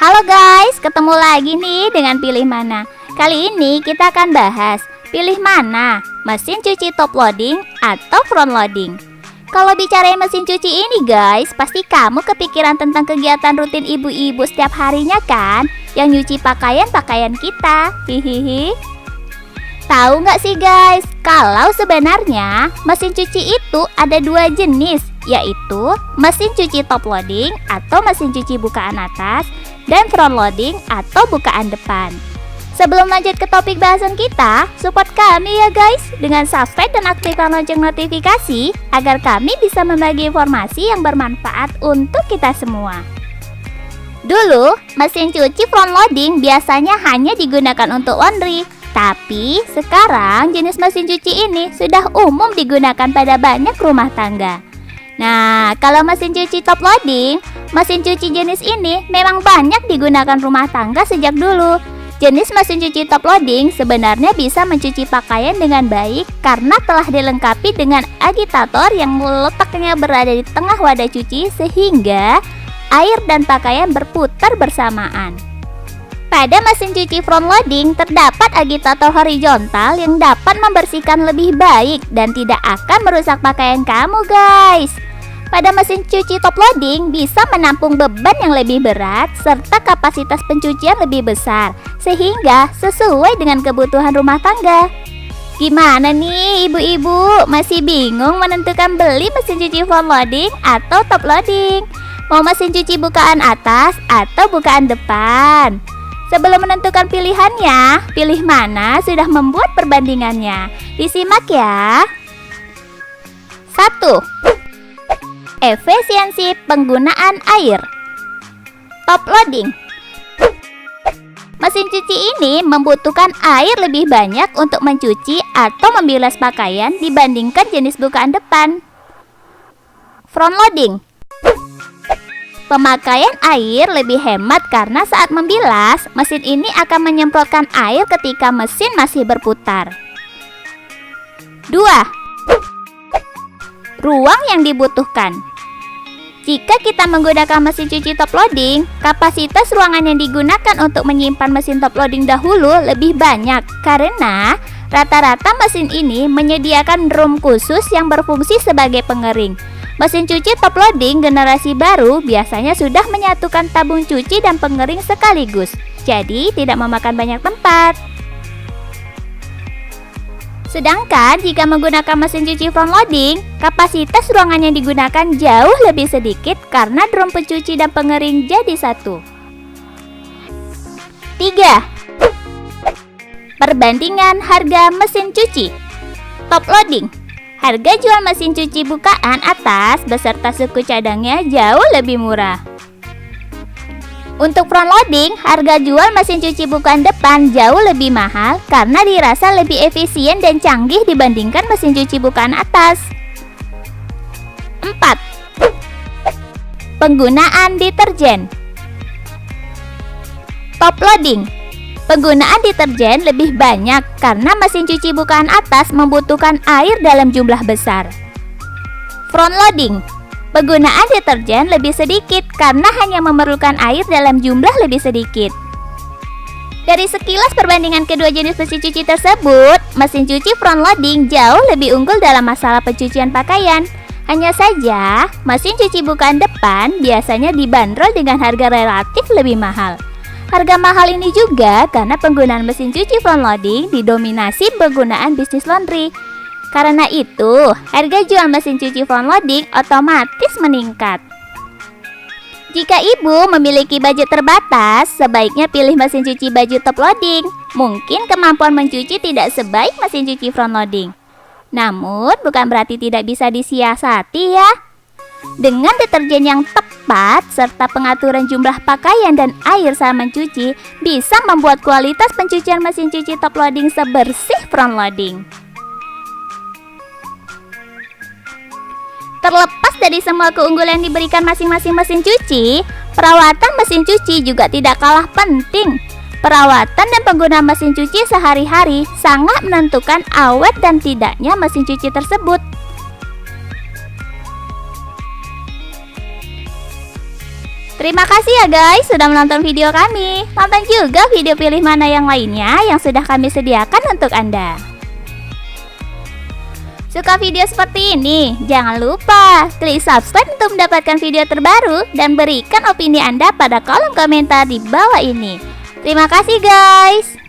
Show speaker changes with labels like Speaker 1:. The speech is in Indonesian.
Speaker 1: Halo guys, ketemu lagi nih dengan Pilih Mana. Kali ini kita akan bahas pilih mana, mesin cuci top loading atau front loading. Kalau bicarain mesin cuci ini guys, pasti kamu kepikiran tentang kegiatan rutin ibu-ibu setiap harinya kan? Yang nyuci pakaian-pakaian kita. Hihihi. Tahu nggak sih guys, kalau sebenarnya mesin cuci itu ada dua jenis, yaitu mesin cuci top loading atau mesin cuci bukaan atas, dan front loading atau bukaan depan. Sebelum lanjut ke topik bahasan kita, support kami ya guys dengan subscribe dan aktifkan lonceng notifikasi agar kami bisa membagi informasi yang bermanfaat untuk kita semua. Dulu, mesin cuci front loading biasanya hanya digunakan untuk laundry. Tapi sekarang jenis mesin cuci ini sudah umum digunakan pada banyak rumah tangga. Nah, kalau mesin cuci top loading, mesin cuci jenis ini memang banyak digunakan rumah tangga sejak dulu. Jenis mesin cuci top loading sebenarnya bisa mencuci pakaian dengan baik karena telah dilengkapi dengan agitator yang letaknya berada di tengah wadah cuci sehingga air dan pakaian berputar bersamaan. Pada mesin cuci front loading terdapat agitator horizontal yang dapat membersihkan lebih baik dan tidak akan merusak pakaian kamu guys. Pada mesin cuci top loading bisa menampung beban yang lebih berat serta kapasitas pencucian lebih besar sehingga sesuai dengan kebutuhan rumah tangga. Gimana nih ibu-ibu, masih bingung menentukan beli mesin cuci front loading atau top loading? Mau mesin cuci bukaan atas atau bukaan depan? Sebelum menentukan pilihannya, Pilih Mana sudah membuat perbandingannya. Disimak ya. 1. Efisiensi penggunaan air. Top loading. Mesin cuci ini membutuhkan air lebih banyak untuk mencuci atau membilas pakaian dibandingkan jenis bukaan depan. Front loading. Pemakaian air lebih hemat karena saat membilas, mesin ini akan menyemprotkan air ketika mesin masih berputar. 2. Ruang yang dibutuhkan. Jika kita menggunakan mesin cuci top loading, kapasitas ruangan yang digunakan untuk menyimpan mesin top loading dahulu lebih banyak karena rata-rata mesin ini menyediakan drum khusus yang berfungsi sebagai pengering. Mesin cuci top loading generasi baru biasanya sudah menyatukan tabung cuci dan pengering sekaligus, jadi tidak memakan banyak tempat. Sedangkan jika menggunakan mesin cuci front loading, kapasitas ruangan yang digunakan jauh lebih sedikit karena drum pencuci dan pengering jadi satu. 3. Perbandingan harga mesin cuci. Top loading. Harga jual mesin cuci bukaan atas beserta suku cadangnya jauh lebih murah. Untuk front loading, harga jual mesin cuci bukaan depan jauh lebih mahal karena dirasa lebih efisien dan canggih dibandingkan mesin cuci bukaan atas. 4. Penggunaan deterjen. Top loading. Penggunaan deterjen lebih banyak karena mesin cuci bukaan atas membutuhkan air dalam jumlah besar. Front loading. Penggunaan deterjen lebih sedikit karena hanya memerlukan air dalam jumlah lebih sedikit. Dari sekilas perbandingan kedua jenis mesin cuci tersebut, mesin cuci front loading jauh lebih unggul dalam masalah pencucian pakaian. Hanya saja, mesin cuci bukaan depan biasanya dibanderol dengan harga relatif lebih mahal. Harga mahal ini juga karena penggunaan mesin cuci front loading didominasi penggunaan bisnis laundry. Karena itu, harga jual mesin cuci front loading otomatis meningkat. Jika ibu memiliki budget terbatas, sebaiknya pilih mesin cuci baju top loading. Mungkin kemampuan mencuci tidak sebaik mesin cuci front loading. Namun, bukan berarti tidak bisa disiasati ya. Dengan deterjen yang tepat serta pengaturan jumlah pakaian dan air saat mencuci bisa membuat kualitas pencucian mesin cuci top loading sebersih front loading. Terlepas dari semua keunggulan yang diberikan masing-masing mesin cuci, perawatan mesin cuci juga tidak kalah penting. Perawatan dan penggunaan mesin cuci sehari-hari sangat menentukan awet dan tidaknya mesin cuci tersebut. Terima kasih ya guys sudah menonton video kami. Tonton juga video pilih mana yang lainnya yang sudah kami sediakan untuk Anda. Suka video seperti ini? Jangan lupa klik subscribe untuk mendapatkan video terbaru dan berikan opini Anda pada kolom komentar di bawah ini. Terima kasih guys.